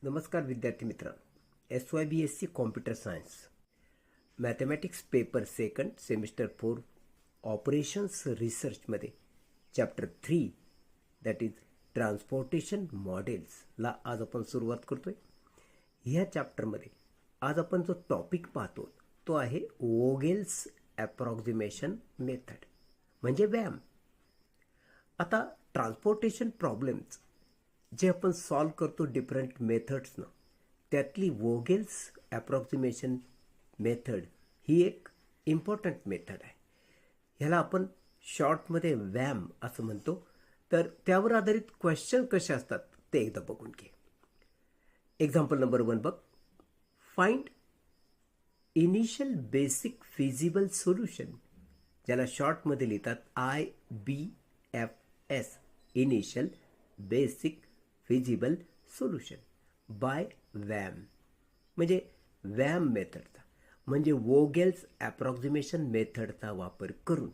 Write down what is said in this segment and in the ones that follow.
नमस्कार विद्यार्थी मित्रांनो, SYBSC computer science mathematics paper second semester 4 operations रिसर्चमध्ये चॅप्टर 3 दॅट इज ट्रान्सपोर्टेशन मॉडेल्सला आज आपण सुरुवात करतोय. ह्या चॅप्टरमध्ये आज आपण जो टॉपिक पाहतो तो आहे वोगेल्स ॲप्रॉक्सिमेशन मेथड म्हणजे वॅम. आता ट्रान्सपोर्टेशन प्रॉब्लेम्स जे आपण सॉल्व करतो डिफरंट मेथड्सनं, त्यातली वोगेल्स ॲप्रॉक्सिमेशन मेथड ही एक इम्पॉर्टंट मेथड आहे. ह्याला आपण शॉर्टमध्ये वॅम असं म्हणतो. तर त्यावर आधारित क्वेश्चन कसे असतात ते एकदा बघून घे. एक्झाम्पल नंबर 1 बघ. Find initial basic feasible solution, ज्याला शॉर्टमध्ये लिहितात IBFS, initial basic feasible solution by VAM. म्हणजे वॅम मेथडचा म्हणजे वोगेल्स ॲप्रॉक्सिमेशन मेथडचा वापर करून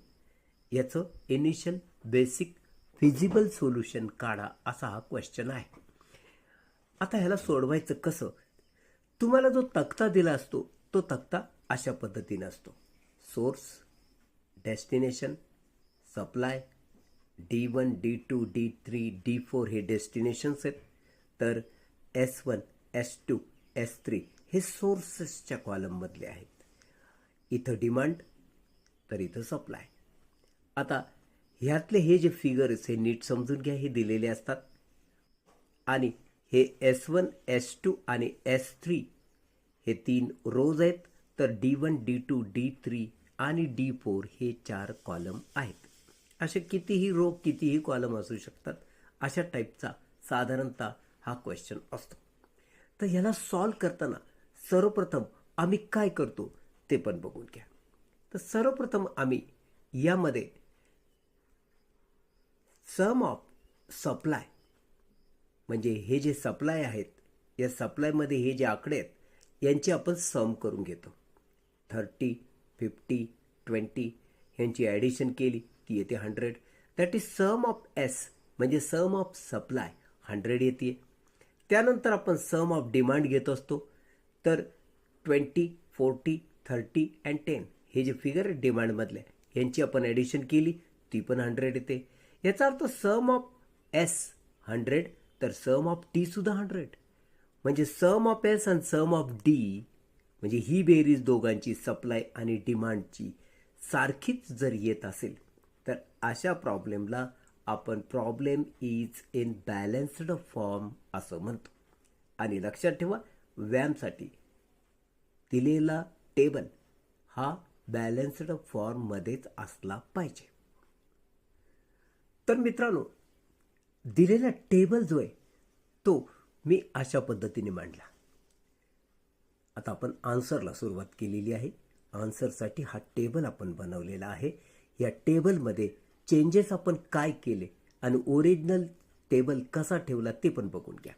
याचं इनिशियल बेसिक फिजिबल सोल्युशन काढा, असा हा क्वेश्चन आहे. आता ह्याला सोडवायचं कसं? तुम्हाला जो तक्ता दिला असतो तो तक्ता अशा पद्धतीने असतो. Source, destination, supply, D1, D2, D3, D4 हे डेस्टिनेशन्स आहेत. तर S1, S2, S3 हे सोर्सेसच्या कॉलममधले आहेत. इथं डिमांड, तर इथं सप्लाय. आता ह्यातले हे जे फिगर्स हे नीट समजून घ्या, हे दिलेले असतात. आणि हे S1, S2 आणि S3 हे 3 रोज आहेत. तर D1, D2, D3 आणि D4 हे 4 कॉलम आहेत. असे कितीही रो कितीही कॉलम असू शकतात. अशा टाईपचा साधारणतः हा क्वेश्चन असतो. तर ह्याला सॉल्व करताना सर्वप्रथम आम्ही काय करतो ते पण बघून घ्या. तर सर्वप्रथम आम्ही यामध्ये सम ऑफ सप्लाय म्हणजे हे जे सप्लाय आहेत, या सप्लायमध्ये हे जे आकडे आहेत यांची आपण सम करून घेतो. 30, 50, 20 यांची ॲडिशन केली ती येते 100. That is sum of S म्हणजे सम ऑफ सप्लाय 100 येते. त्यानंतर आपण सम ऑफ डिमांड घेत असतो. तर 20, 40, 30 अँड 10 हे जे फिगर आहे डिमांडमधले यांची आपण ॲडिशन केली ती पण 100 येते. याचा अर्थ सम ऑफ S 100 तर सम ऑफ D सुद्धा 100. म्हणजे सम ऑफ S आणि सम ऑफ D म्हणजे ही बेरीज दोघांची सप्लाय आणि डिमांडची सारखीच जर येत असेल तर अशा प्रॉब्लेमला आपण problem is in balanced form असं म्हणतो. आणि लक्षात ठेवा, वॅमसाठी दिलेला टेबल हा बॅलन्स्ड फॉर्ममध्येच असला पाहिजे. तर मित्रांनो, दिलेला टेबल जो आहे तो मी अशा पद्धतीने मांडला. आता आपण आन्सरला सुरुवात केलेली आहे. आन्सरसाठी हा टेबल आपण बनवलेला आहे. या टेबलमध्ये चेंजेस आपण काय केले आणि ओरिजिनल टेबल कसा ठेवला ते पण बघून घ्या.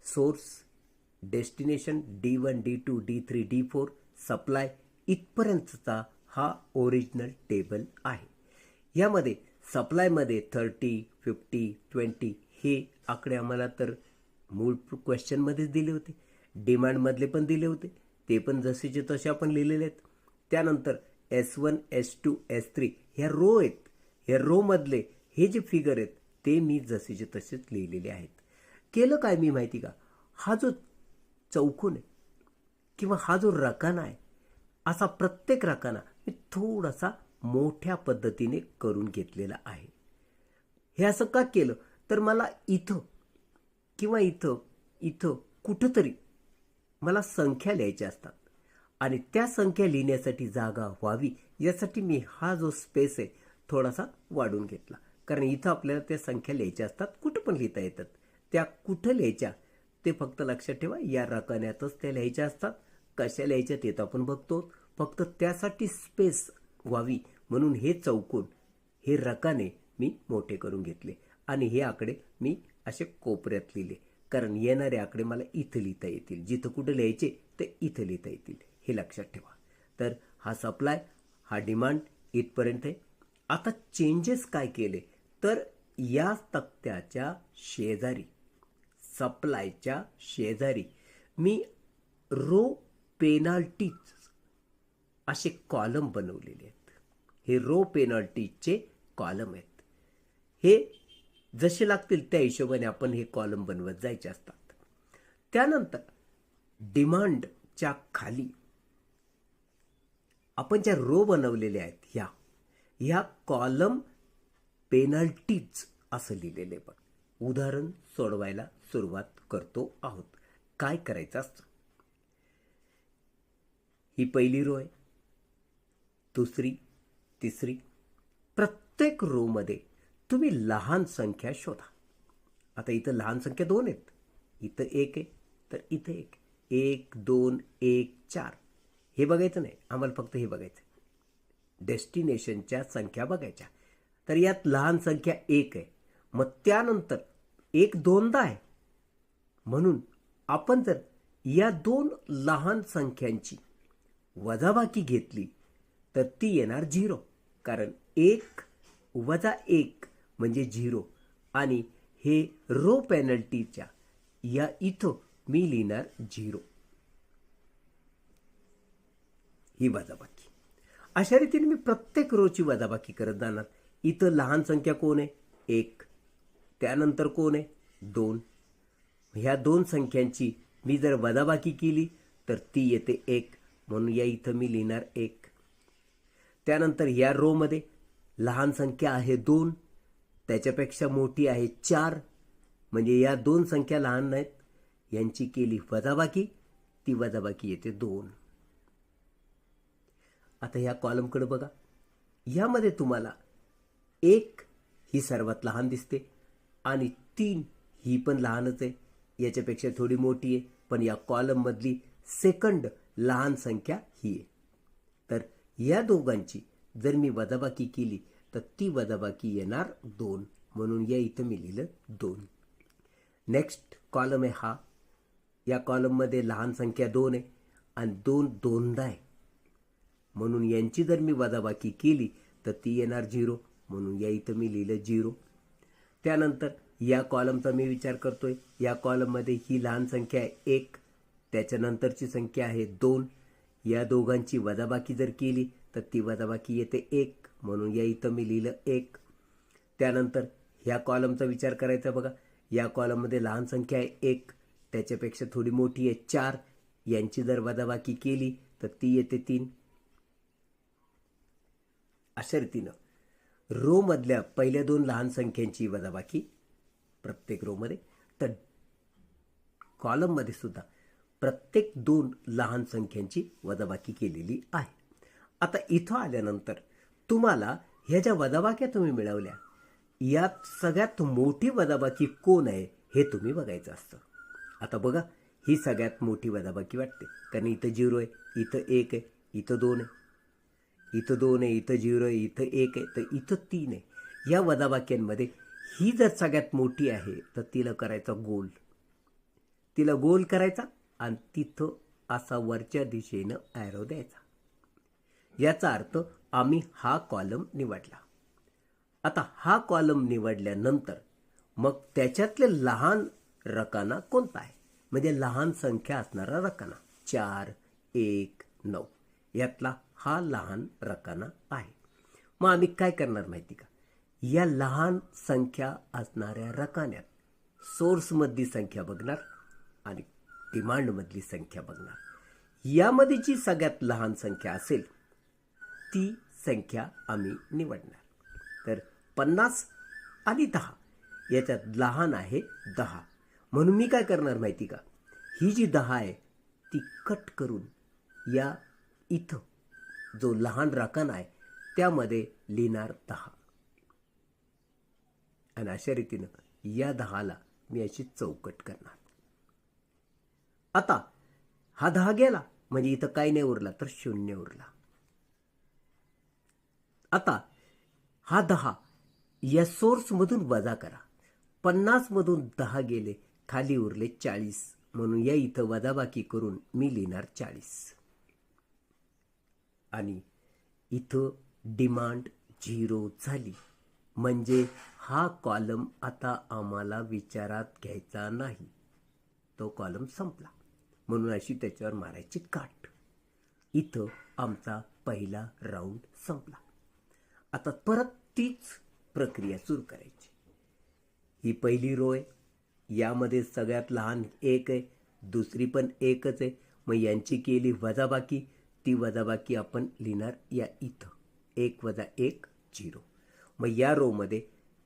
Source, destination, D1, D2, D3, D4, supply इथपर्यंतचा हा ओरिजिनल टेबल आहे. यामध्ये सप्लायमध्ये 30, 50, 20 हे आकडे आम्हाला तर मूळ क्वेश्चनमध्येच दिले होते. डिमांडमधले पण दिले होते, ते पण जसेचे तसे आपण लिहिलेले आहेत. त्यानंतर S1, S2, S3 ह्या रो आहेत. ह्या रोमधले हे जे फिगर आहेत ते मी जसेचे तसेच लिहिलेले आहेत. केलं काय मी माहिती का, हा जो चौकोन आहे किंवा हा जो रकाना आहे, असा प्रत्येक रकाना मी थोडासा मोठ्या पद्धतीने करून घेतलेला आहे. हे असं का केलं तर मला इथं किंवा इथं कुठंतरी मला संख्या लिहायच्या असतात आणि त्या संख्या लिहिण्यासाठी जागा व्हावी यासाठी मी हा जो स्पेस आहे थोडासा वाढून घेतला. कारण इथं आपल्याला त्या संख्या लिहायच्या असतात, कुठं पण लिहिता येतात. त्या कुठं लिहायच्या ते फक्त लक्षात ठेवा, या रकान्यातच त्या लिहायच्या असतात. कशा लिहायच्या ते तर आपण बघतो. फक्त त्यासाठी स्पेस व्हावी म्हणून हे चौकोन, हे रकाने मी मोठे करून घेतले आणि हे आकडे मी असे कोपऱ्यात लिहिले. कारण येणारे आकडे मला इथं लिहिता येतील. जिथं कुठं लिहायचे ते इथं लिहिता येतील, हे लक्षात ठेवा. तर हा सप्लाय, हा डिमांड इथपर्यंत आहे. आता चेंजेस काय केले तर या तक्त्याच्या शेजारी, सप्लायच्या शेजारी मी रो पेनाल्टीज असे कॉलम बनवलेले आहेत. हे रो पेनाल्टीजचे कॉलम आहेत. हे जसे लागतील त्या हिशोबाने आपण हे कॉलम बनवत जायचे असतात. त्यानंतर डिमांडच्या खाली आपण ज्या रो बनवलेल्या आहेत ह्या कॉलम पेनल्टीज असं लिहिलेले. पण उदाहरण सोडवायला सुरुवात करतो आहोत. काय करायचं असतं, ही पहिली रो आहे, दुसरी, तिसरी. प्रत्येक रो मध्ये तुम्ही लहान संख्या शोधा. आता इथं लहान संख्या 2 आहेत, इथं 1 आहे, तर इथं 1, 1 2 1 4. हे बघायचं नाही, आम्हाला फक्त हे बघायचं, डेस्टिनेशनच्या संख्या बघायच्या. तर यात लहान संख्या 1 आहे. मग त्यानंतर 1 दोनदा आहे, म्हणून आपण जर या 2 लहान संख्यांची वजाबाकी घेतली तर ती येणार 0. कारण 1 वजा 1 म्हणजे 0. आणि हे रो पेनल्टीच्या या इथं मी लिहिणार 0, ही वजाबाकी. अशा रीतीने मी प्रत्येक रोची वजाबाकी करत जाणार. इथं लहान संख्या कोण आहे, 1. त्यानंतर कोण आहे, 2. ह्या 2 संख्यांची मी जर वजाबाकी केली तर ती येते 1, म्हणून या इथं मी लिहिणार 1. त्यानंतर या रो मध्ये लहान संख्या आहे 2, त्याच्यापेक्षा मोठी आहे 4, म्हणजे या 2 संख्या लहान आहेत, यांची केली वजाबाकी, ती वजाबाकी येते 2. आता ह्या कॉलमकडे बघा. यामध्ये तुम्हाला 1 ही सर्वात लहान दिसते आणि 3 ही पण लहानच आहे, याच्यापेक्षा थोडी मोठी आहे, पण या कॉलम मधली सेकंड लहान संख्या ही आहे. तर या दोघांची जर मी वजाबाकी केली तर ती वजाबाकी येणार 2, म्हणून या इथं मी लिहिलं 2. नेक्स्ट कॉलम आहे हा. या कॉलममध्ये लहान संख्या 2 आहे आणि 2 दोनदा आहे, म्हणून यांची जर मी वजाबाकी केली तर ती येणार 0, म्हणून या इथं मी लिहिलं 0. त्यानंतर या कॉलमचा मी विचार करतोय. या कॉलममध्ये ही लहान संख्या आहे 1, त्याच्यानंतरची संख्या आहे 2. या दोघांची वजाबाकी जर केली तर ती वजाबाकी येते 1, म्हणून या इथं मी लिहिलं 1. त्यानंतर ह्या कॉलमचा विचार करायचा बघा. या कॉलममध्ये लहान संख्या आहे 1, त्याच्यापेक्षा थोडी मोठी आहे 4. यांची जर वजाबाकी केली तर ती येते 3. अशा रीतीनं रो मधल्या पहिल्या 2 लहान संख्यांची वजाबाकी प्रत्येक रो मध्ये, तर कॉलम मध्ये सुद्धा प्रत्येक 2 लहान संख्यांची वजाबाकी केलेली आहे. आता इथं आल्यानंतर तुम्हाला ह्या ज्या वजाबाक्या तुम्ही मिळवल्या यात सगळ्यात मोठी वजाबाकी कोण आहे हे तुम्ही बघायचं असतं. आता बघा, ही सगळ्यात मोठी वजाबाकी वाटते, कारण इथं 0 आहे, इथं 1 आहे, इथं 2 आहे, इथं 2 आहे, इथं 0 आहे, इथं 1 आहे, तर इथं 3 आहे. या वजाबाक्यांमध्ये ही जर सगळ्यात मोठी आहे तर तिला करायचा गोल, तिला गोल करायचा आणि तिथं असा वरच्या दिशेनं ॲरो द्यायचा. याचा अर्थ आम्ही हा कॉलम निवडला. आता हा कॉलम निवडल्यानंतर मग त्याच्यातले लहान रकाना कोणता आहे, म्हणजे लहान संख्या असणारा रकाना 4 1 9, यातला हा लहान रकाना आहे. मग आम्ही काय करणार माहिती का, या लहान संख्या असणाऱ्या रकान्यात सोर्समधली संख्या बघणार आणि डिमांडमधली संख्या बघणार. यामध्ये जी सगळ्यात लहान संख्या असेल ती संख्या आम्ही निवडणार. तर 50 आणि 10 याच्यात लहान आहे 10, म्हणून मी काय करणार माहिती का, ही जी 10 आहे ती कट करून या इथं जो लहान रकाना आहे त्यामध्ये लिहिणार 10. आणि अशा रीतीनं या 10ला मी अशी चौकट करणार. आता हा 10 गेला म्हणजे इथं काही नाही उरला तर 0 उरला. आता हा 10 या सोर्समधून वजा करा. 50 मधून 10 गेले, खाली उरले 40, म्हणून या इथं वजाबाकी करून मी लिहिणार 40. आणि इथं डिमांड 0 झाली, म्हणजे हा कॉलम आता आम्हाला विचारात घ्यायचा नाही, तो कॉलम संपला. म्हणून अशी त्याच्यावर मारायची काट. इथं आमचा पहिला राऊंड संपला. आता परत तीच प्रक्रिया सुरू करायची. ही पहिली रो आहे, यामध्ये सगळ्यात लहान 1 आहे, दुसरी पण 1च आहे. मग यांची केली वजाबाकी, ती वजाबाकी आपण लिहिणार या इथं 1 वजा 1 0. मग या रोमध्ये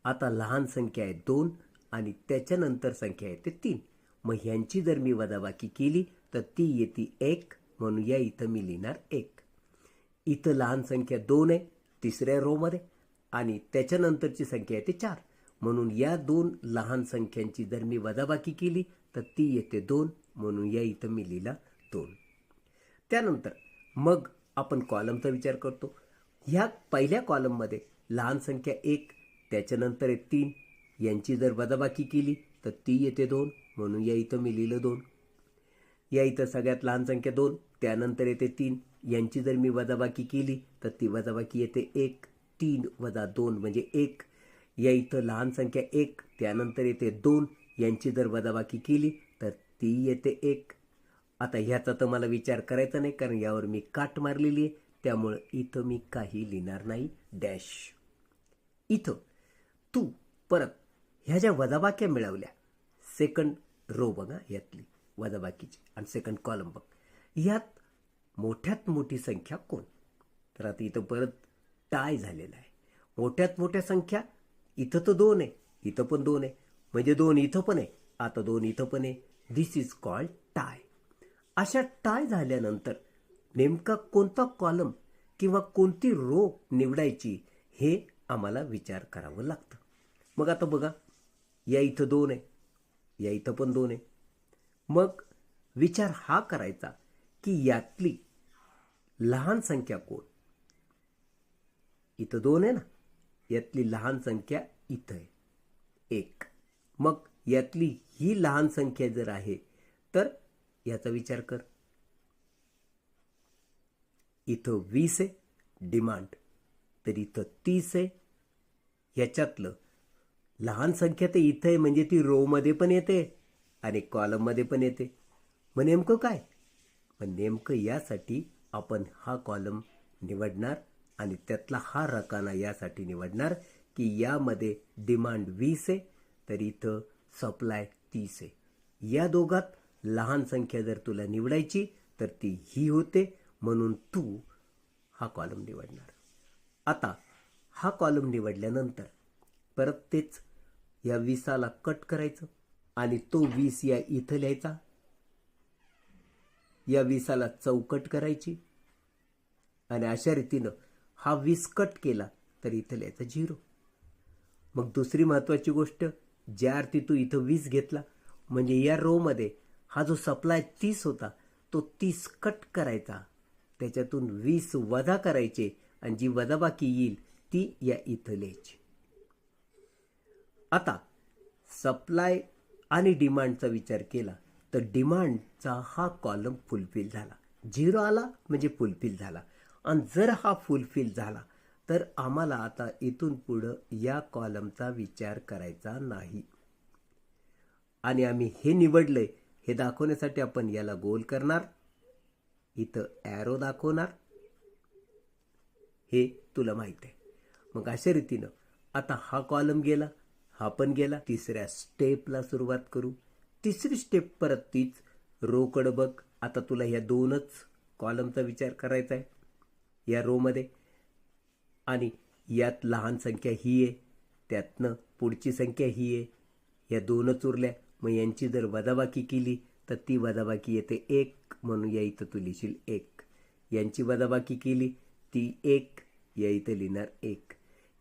आता लहान संख्या आहे 2 आणि त्याच्यानंतर संख्या येते 3. मग ह्यांची जर मी वजाबाकी केली तर ती येते 1, म्हणून या इथं मी लिहिणार 1. इथं लहान संख्या 2 आहे तिसऱ्या रोमध्ये आणि त्याच्यानंतरची संख्या येते 4, म्हणून या 2 लहान संख्यांची जर मी वजाबाकी केली तर ती येते 2, म्हणून या इथं मी लिहिला 2. त्यानंतर मग आपण कॉलमचा विचार करतो. ह्या पहिल्या कॉलममध्ये लहान संख्या 1, त्याच्यानंतर आहे 3, यांची जर वजाबाकी केली तर ती येते 2, म्हणून या इथं मी लिहिलं 2. या इथं सगळ्यात लहान संख्या 2, त्यानंतर येते 3, यांची जर मी वजाबाकी केली तर ती वजाबाकी येते 1. 3 वजा 2 म्हणजे 1. या इथं लहान संख्या 1, त्यानंतर येते 2, यांची जर वजाबाकी केली तर ती येते 1. आता ह्याचा तर मला विचार करायचा नाही, कारण यावर मी काट मारलेली आहे, त्यामुळं इथं मी काही लिहिणार नाही, डॅश. इथं तू परत ह्या ज्या वजाबाक्या मिळवल्या, सेकंड रो बघा यातली वजाबाकीची आणि सेकंड कॉलम बघ, यात मोठ्यात मोठी संख्या कोण? तर आता इथं परत टाय झालेला आहे. मोठ्यात मोठ्या संख्या इथं तर 2 आहे, इथं पण 2 आहे, म्हणजे 2 इथं पण आहे, आता 2 इथं पण आहे. दिस इज कॉल्ड टाय. अशा टाय झाल्यानंतर नेमका कोणता कॉलम किंवा कोणती रो निवडायची हे आम्हाला विचार करावं लागतं. मग आता बघा, या इथं 2 आहे, या इथं पण 2 आहे. मग विचार हा करायचा की यातली लहान संख्या कोण? इथं 2 आहे ना, यातली लहान संख्या इथं आहे 1. मग यातली ही लहान संख्या जर आहे तर याचा विचार कर. इथं 20 आहे डिमांड, तर इथं 30 आहे. ह्याच्यातलं लहान संख्या तर इथं आहे, म्हणजे ती रोमध्ये पण येते आणि कॉलममध्ये पण येते. मग नेमकं काय? मग नेमकं यासाठी आपण हा कॉलम निवडणार आणि त्यातला हा रकाना यासाठी निवडणार की यामध्ये डिमांड 20 आहे तर इथं सप्लाय 30 आहे. या दोघात लहान संख्या जर तुला निवडायची तर ती ही होते, म्हणून तू हा कॉलम निवडणार. आता हा कॉलम निवडल्यानंतर परत तेच या 20ला कट करायचं आणि तो 20 या इथं लिहायचा. या 20ला चौकट करायची आणि अशा रीतीनं हा 20 कट केला तर इथं लिहायचा 0. मग दुसरी महत्त्वाची गोष्ट, ज्या अर्थी तू इथं 20 घेतला म्हणजे या रोमध्ये हा जो सप्लाय 30 होता तो 30 कट करायचा, त्याच्यातून 20 वजा करायचे आणि जी वजाबाकी येईल ती या इथं लिहायची. आता सप्लाय आणि डिमांडचा विचार केला तर डिमांडचा हा कॉलम फुलफिल झाला. 0 आला म्हणजे फुलफिल झाला. आणि जर हा फुलफिल झाला तर आम्हाला आता इथून पुढं या कॉलमचा विचार करायचा नाही. आणि आम्ही हे निवडलंय हे दाखवण्यासाठी आपण याला गोल करणार, इथं ॲरो दाखवणार, हे तुला माहित आहे. मग अशा रीतीनं आता हा कॉलम गेला, हा पण गेला. तिसऱ्या स्टेपला सुरुवात करू. तिसरी स्टेप परत तीच, रोकडं बघ. आता तुला ह्या 2च कॉलमचा विचार करायचा आहे या रोमध्ये आणि यात लहान संख्या ही आहे, त्यातनं पुढची संख्या ही आहे, या 2च उरल्या. मग यांची जर वजाबाकी केली तर ती वजाबाकी येते 1, म्हणून या इथं तू लिहिशील 1. यांची वजाबाकी केली ती 1, या इथं लिहिणार 1.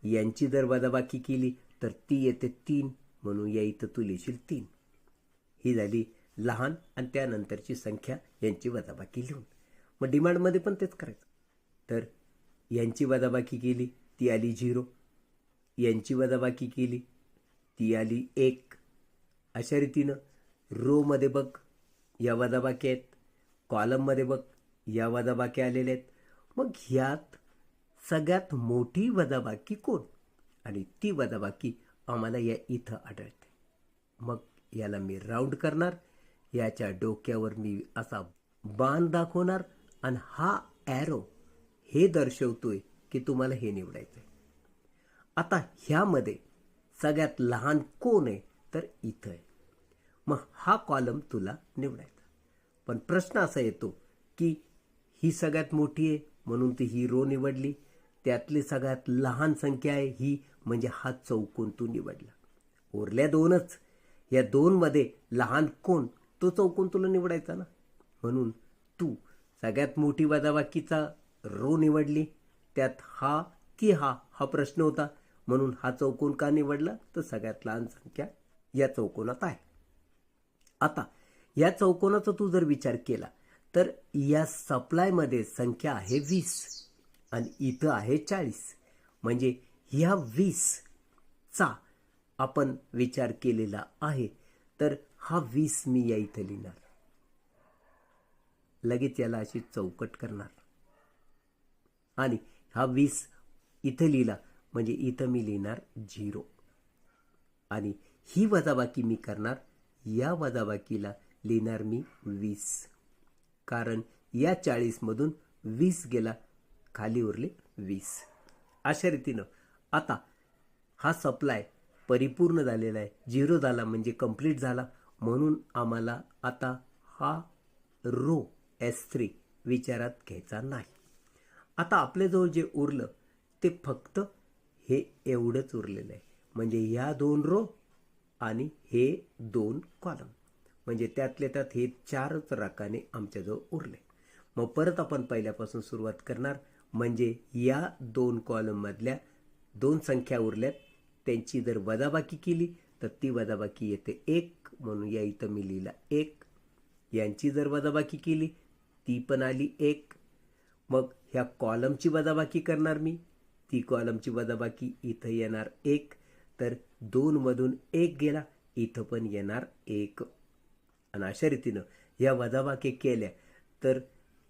यांची जर वजाबाकी केली तर ती येते 3, म्हणून या इथं तू लिहिशील 3. ही झाली लहान आणि त्यानंतरची संख्या यांची वजाबाकी लिहून. मग डिमांडमध्ये पण तेच करायचं. तर यांची वजाबाकी केली ती आली 0, यांची वजाबाकी केली ती आली 1. अशा रीतीनं रोमध्ये बघ या वजाबाकी आहेत, कॉलममध्ये बघ या वजाबाकी आलेल्या आहेत. मग ह्यात सगळ्यात मोठी वजाबाकी कोण? आणि ती वजाबाकी आम्हाला या इथं आढळते. मग याला मी राऊंड करणार. याच्या डोक्यावर मी असा बाण दाखवणार आणि हा ॲरो हे दर्शवतोय की तुम्हाला हे निवडायचं आहे. आता ह्यामध्ये सगळ्यात लहान कोण आहे तर इथं आहे. मग हा कॉलम तुला निवडायचा. पण प्रश्न असा येतो की ही सगळ्यात मोठी आहे म्हणून ती ही रो निवडली, त्यातली सगळ्यात लहान संख्या आहे ही म्हणजे हा चौकोन तू निवडला. उरल्या दोनच, या दोनमध्ये लहान कोण तो चौकोन तुला निवडायचा ना. म्हणून तू सगळ्यात मोठी वजाबाकीचा रो निवडली, त्यात हा की हा प्रश्न होता म्हणून हा चौकोन का निवडला तर सगळ्यात लहान संख्या या चौकोनात आहे. आता या चौकोनाचा तू जर विचार केला तर या सप्लायमध्ये संख्या आहे 20 आणि इथं आहे 40. म्हणजे ह्या 20चा आपण विचार केलेला आहे तर हा 20 मी या इथं लिहिणार, लगेच याला अशी चौकट करणार आणि हा 20 इथं लिहिला म्हणजे इथं मी लिहिणार 0 आणि ही वजाबाकी मी करणार, या वजाबाकीला लिहिणार मी 20 कारण या 40मधून 20 गेला, खाली उरले 20. अशा रीतीनं आता हा सप्लाय परिपूर्ण झालेला आहे, 0 झाला म्हणजे कंप्लीट झाला. म्हणून आम्हाला आता हा रो S3 विचारात घ्यायचा नाही. आता आपल्याजवळ जे उरलं ते फक्त हे एवढंच उरलेलं आहे. म्हणजे या 2 रो आणि हे 2 कॉलम, म्हणजे त्यातल्या त्यात हे 4च रकाने आमच्याजवळ उरले. मग परत आपण पहिल्यापासून सुरुवात करणार. म्हणजे या 2 कॉलममधल्या 2 संख्या उरल्यात, त्यांची जर वजाबाकी केली तर ती वजाबाकी येते 1 म्हणून या इथं मी लिहिला 1. यांची जर वजाबाकी केली ती पण आली 1. मग ह्या कॉलमची वजाबाकी करणार मी, ती कॉलमची वजाबाकी इथं येणार 1. तर 2मधून 1 गेला, इथं पण येणार 1. आणि अशा रीतीनं या वजाबाकी केल्या तर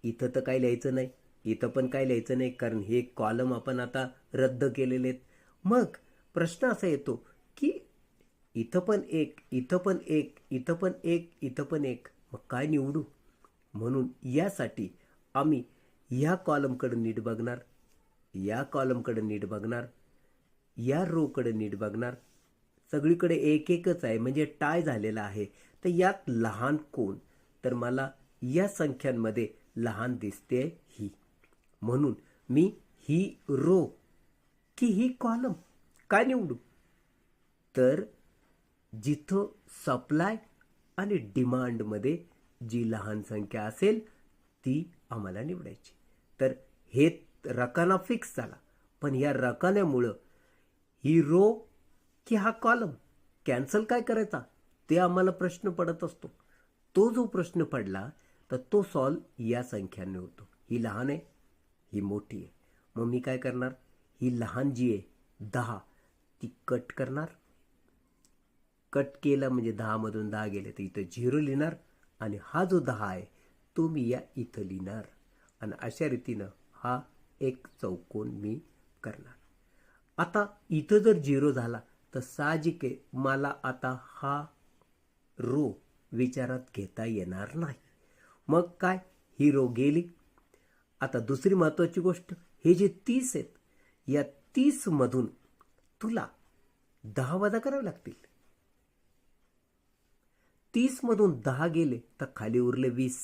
इथं तर काय लिहायचं नाही, इथं पण काय लिहायचं नाही कारण हे कॉलम आपण आता रद्द केलेले आहेत. मग प्रश्न असा येतो की इथं पण 1, इथं पण 1, इथं पण 1, इथं पण 1, मग काय निवडू. म्हणून यासाठी आम्ही या कॉलमकडे नीट बघणार, या कॉलमकडे नीट बघणार, या रोकडे नीट बघणार. सगळीकडे एक एकच आहे म्हणजे टाय झालेला आहे. तर यात लहान कोण तर मला या संख्यांमध्ये लहान दिसते ही, म्हणून मी ही रो की ही कॉलम काय निवडू तर जिथं सप्लाय आणि डिमांडमध्ये जी लहान संख्या असेल ती आम्हाला निवडायची. तर हे रकाना फिक्स झाला, पण या रकान्यामुळं ही रो की हा कॉलम कॅन्सल काय करायचा ते आम्हाला प्रश्न पडत असतो. तो जो प्रश्न पडला तर तो सॉल्व या संख्यांनी होतो. ही लहान आहे, ही मोठी आहे. मग मी काय करणार, ही लहान जी आहे 10 ती कट करणार. कट केला म्हणजे 10मधून 10 गेले तर इथं 0 लिहिणार आणि हा जो 10 आहे तो मी या इथं लिहिणार आणि अशा रीतीनं हा एक चौकोन मी करणार. आता इथं जर 0 झाला तर साहजिक आहे मला आता हा रो विचारात घेता येणार नाही. मग काय, ही रो गेली. आता दुसरी महत्त्वाची गोष्ट, हे जे 30 आहेत या 30मधून तुला 10 वजा करावे लागतील. 30मधून 10 गेले तर खाली उरले 20.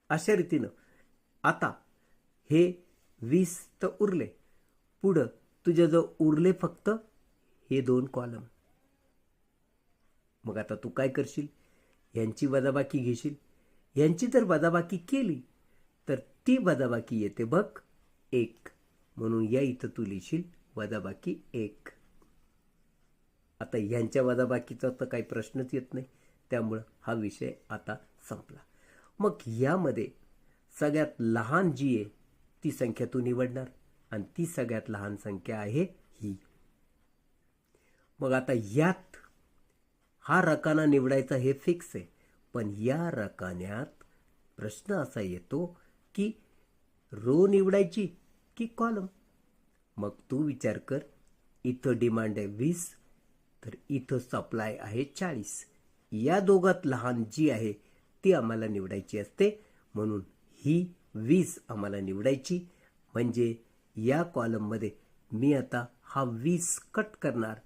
अशा रीतीनं आता हे 20 तर उरले, पुढं तुझ्याजवळ उरले फक्त हे 2 कॉलम. मग आता तू काय करशील, यांची वजाबाकी घेशील. यांची जर वजाबाकी केली तर ती वजाबाकी येते बघ 1, म्हणून या इथं तू लिहिशील वजाबाकी 1. आता यांच्या वजाबाकीचा तर काही प्रश्नच येत नाही, त्यामुळं हा विषय आता संपला. मग यामध्ये सगळ्यात लहान जी आहे ती संख्या तू निवडणार आणि ती सगळ्यात लहान संख्या आहे ही. मग आता यात हा रकाना निवडायचा हे फिक्स आहे, पण या रकान्यात प्रश्न असा येतो की रो निवडायची की कॉलम. मग तू विचार कर, इथं डिमांड आहे 20, तर इथं सप्लाय आहे 40. या दोघात लहान जी आहे ती आम्हाला निवडायची असते, म्हणून ही 20 आम्हाला निवडायची. म्हणजे या कॉलममध्ये मी आता हा 20 कट करणार,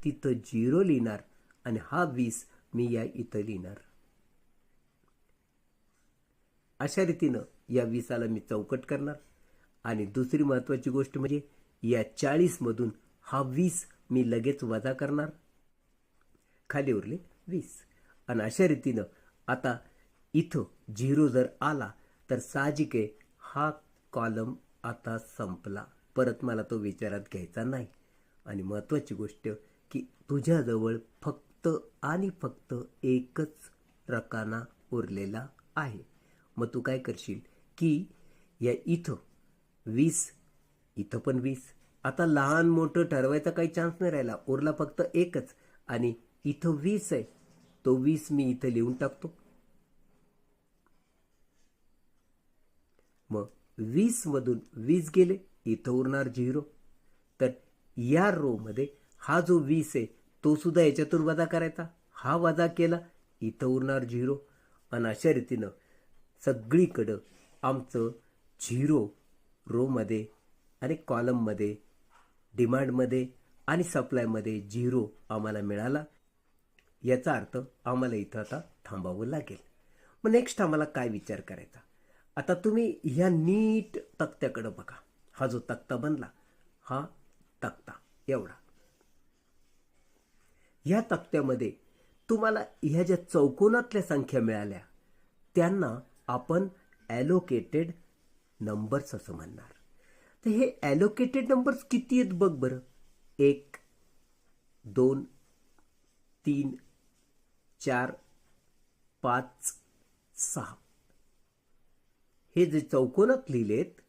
तिथं 0 लिहिणार आणि हा 20 मी या इथं लिहिणार. अशा रीतीनं या 20ला मी चौकट करणार. आणि दुसरी महत्त्वाची गोष्ट म्हणजे या 40मधून हा 20 मी लगेच वजा करणार, खाली उरले 20. आणि अशा रीतीनं आता इथं 0 जर आला तर साहजिक आहे हा कॉलम आता संपला, परत मला तो विचारात घ्यायचा नाही. आणि महत्त्वाची गोष्ट की तुझ्याजवळ फक्त आणि फक्त एकच रकाना उरलेला आहे. मग तू काय करशील की या इथं 20, इथं पण 20. आता लहान मोठं ठरवायचा काही चान्स नाही राहिला, उरला फक्त एकच. आणि इथं 20 आहे, तो 20 मी इथं लिहून टाकतो. मग 20मधून 20 गेले, इथं उरणार 0. तर या रोमध्ये हा जो 20 आहे तो सुद्धा याच्यातून वजा करायचा, हा वजा केला, इथं उरणार 0. आणि अशा रीतीनं सगळीकडं आमचं 0 रोमध्ये आणि कॉलममध्ये, डिमांडमध्ये आणि सप्लायमध्ये 0 आम्हाला मिळाला. याचा अर्थ आम्हाला इथं आता थांबावं लागेल. मग नेक्स्ट आम्हाला काय विचार करायचा? आता तुम्ही ह्या नीट तक्त्याकडं बघा. हा जो तक्ता बनला, हा तक्ता एवढा. ह्या तक्त्यामध्ये तुम्हाला ह्या ज्या चौकोनातल्या संख्या मिळाल्या त्यांना आपण ॲलोकेटेड नंबर्स असं म्हणणार. तर हे ॲलोकेटेड नंबर्स किती आहेत बघ बरं. 1, 2, 3, 4, 5, 6. हे जे चौकोनात लिहिलेत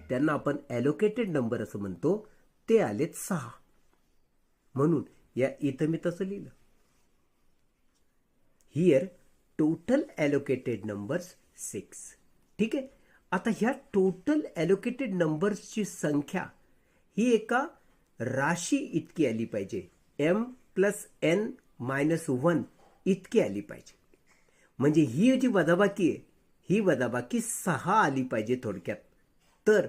त्यांना आपण ॲलोकेटेड नंबर असं म्हणतो. ते आलेत 6. म्हणून या इथं मी तसं लिहिलं. Here total allocated numbers 6. ठीक आहे. आता ह्या टोटल ॲलोकेटेड नंबर्सची संख्या ही एका राशी इतकी आली पाहिजे, m+n-1 इतकी आली पाहिजे. म्हणजे ही जी वजाबाकी आहे ही वजाबाकी 6 आली पाहिजे थोडक्यात. तर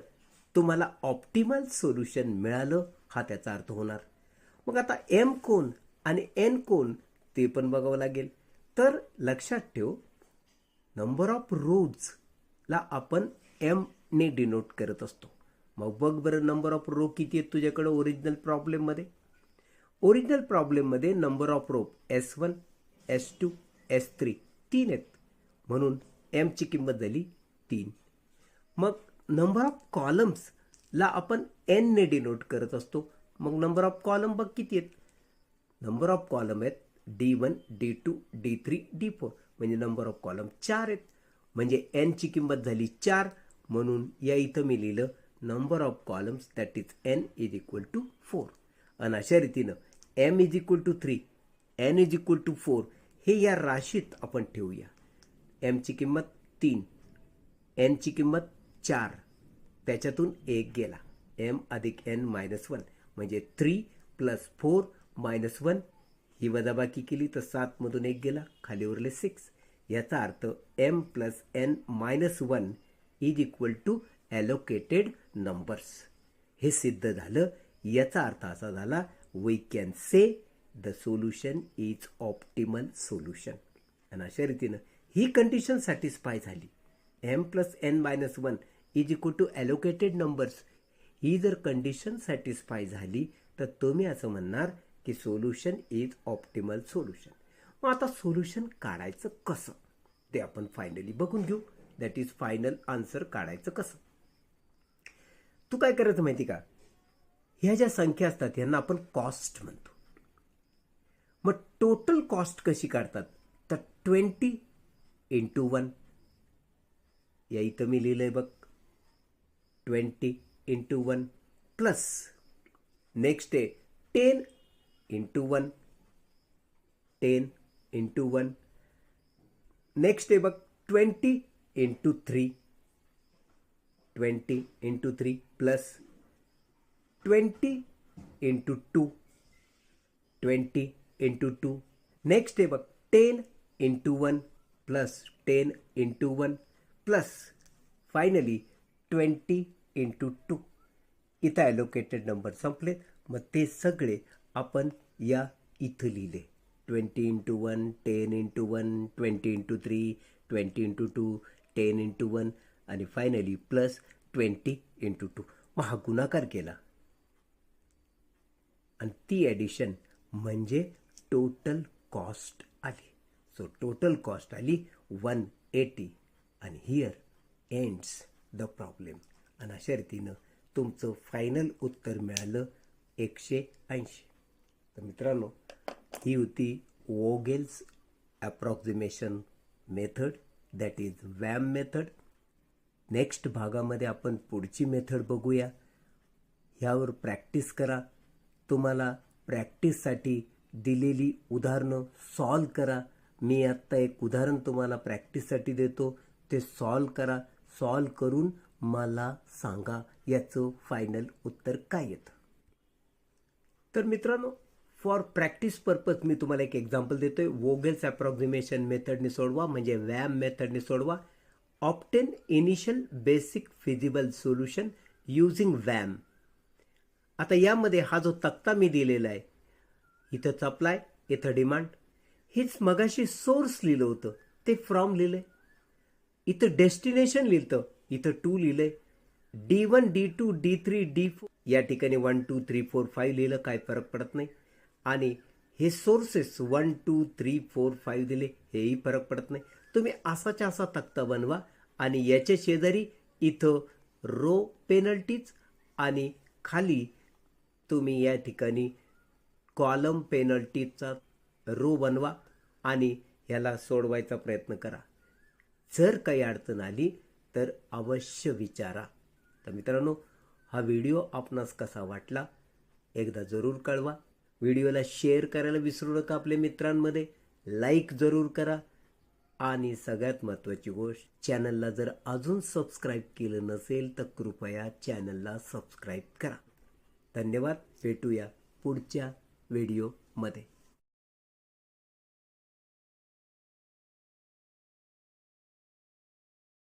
तुम्हाला ऑप्टिमल सोल्युशन मिळालं हा त्याचा अर्थ होणार. मग आता m कोण आणि n कोण ते पण बघावं लागेल. तर लक्षात ठेव, नंबर ऑफ रोजला आपण m ने डिनोट करत असतो. मग बघ बरं नंबर ऑफ रो किती आहेत तुझ्याकडं ओरिजिनल प्रॉब्लेममध्ये. ओरिजिनल प्रॉब्लेममध्ये number of row S1, S2, S3 3 आहेत. म्हणून mची किंमत झाली 3. मग नंबर ऑफ कॉलम्सला आपण n ने डिनोट करत असतो. मग नंबर ऑफ कॉलम बघ किती आहेत. नंबर ऑफ कॉलम आहेत D1, D2, D3, D4. म्हणजे नंबर ऑफ कॉलम 4 आहेत. म्हणजे n ची किंमत झाली 4. म्हणून या इथं मी लिहिलं number of columns that is n is equal to 4. आणि अशा रीतीनं m is equal to 3, n is equal to 4 हे या राशीत आपण ठेवूया. m ची किंमत 3, n ची किंमत 4, त्याच्यातून 1 गेला, m अधिक n मायनस 1 म्हणजे 3 + 4 - 1. ही वजाबाकी केली तर 7मधून 1 गेला, खाली उरले 6. याचा अर्थ m + n - 1 is equal to allocated numbers. हे सिद्ध झालं. याचा अर्थ असा झाला, we can say the solution is optimal solution. आणि अशा रीतीनं ही कंडिशन सॅटिस्फाय झाली. m + n - 1 is equal to allocated numbers. ही जर कंडिशन सॅटिस्फाय झाली तर तुम्ही असं म्हणणार की सोल्युशन इज ऑप्टिमल सोल्युशन. मग आता सोल्युशन काढायचं कसं ते आपण फायनली बघून घेऊ. दॅट इज फायनल आन्सर काढायचं कसं. तू काय करायचं माहिती का, ह्या ज्या संख्या असतात यांना आपण कॉस्ट म्हणतो. मग टोटल कॉस्ट कशी काढतात तर 20 × 1. या इथं मी लिहिलंय बघ 20 × 1 प्लस नेक्स्ट आहे 10 × 1, 10 × 1. नेक्स्ट आहे बघ 20 × 3, 20 × 3 प्लस 20 × 2, 20 इंटू 2. नेक्स्ट आहे बघ 10 into 1 plus 10 into 1 plus finally 20 into 2. इथं ॲलोकेटेड नंबर संपले. मग ते सगळे आपण या इथं लिहिले. 20 into 1, 10 into 1, 20 into 3, 20 into 2, 10 into 1 आणि फायनली प्लस 20 इंटू 2. मग हा गुणाकार केला आणि ती ॲडिशन म्हणजे टोटल कॉस्ट आली. सो टोटल कॉस्ट आली 180 आणि हिअर एंड्स द प्रॉब्लेम. आणि अशा रीतीनं तुमचं फायनल उत्तर मिळालं 180. तर मित्रांनो, ही होती Vogel's approximation method, that is VAM method. Next भागामध्ये आपण पुढची मेथड बघूया. ह्यावर प्रॅक्टिस करा. तुम्हाला प्रॅक्टिससाठी दिलेली उदाहरणं सॉल्व करा. मी आत्ता एक उदाहरण तुम्हाला प्रॅक्टिससाठी देतो, ते सॉल्व करा. सॉल्व करून मला सांगा याचं फायनल उत्तर काय येतं. तर मित्रांनो, फॉर प्रॅक्टिस पर्पज मी तुम्हाला एक एक्झाम्पल देतोय. वोगेल्स ॲप्रॉक्सिमेशन मेथडने सोडवा, म्हणजे वॅम मेथडने सोडवा. Obtain initial basic feasible solution using VAM. आता यामध्ये हा जो तक्ता मी दिलेला आहे, इथं सप्लाय, इथं डिमांड. हेच मगाशी सोर्स लिहिलं होतं, ते फ्रॉम लिहिलंय. इथं डेस्टिनेशन लिहिलं, इथं 2 लिहिलंय. D1, D2, D3, D4 या ठिकाणी 1, 2, 3, 4, 5 लिहिलं, काय फरक पडत नाही. आणि हे सोर्सेस 1, 2, 3, 4, 5 दिले, हेही फरक पडत नाही. तुम्ही असाच्या असा तक्ता बनवा आणि याच्या शेजारी इथं रो पेनल्टीज आणि खाली तुम्ही या ठिकाणी कॉलम पेनल्टीचा रो बनवा आणि ह्याला सोडवायचा प्रयत्न करा. जर काही अडचण आली तर अवश्य विचारा. तर मित्रांनो, हा व्हिडिओ आपणास कसा वाटला एकदा जरूर कळवा. व्हिडिओला शेअर करायला विसरू नका आपल्या मित्रांमध्ये. लाईक जरूर करा. आणि सगळ्यात महत्त्वाची गोष्ट, चॅनलला जर अजून सबस्क्राईब केलं नसेल तर कृपया चॅनलला सबस्क्राईब करा. धन्यवाद. भेटूया पुढच्या व्हिडिओमध्ये.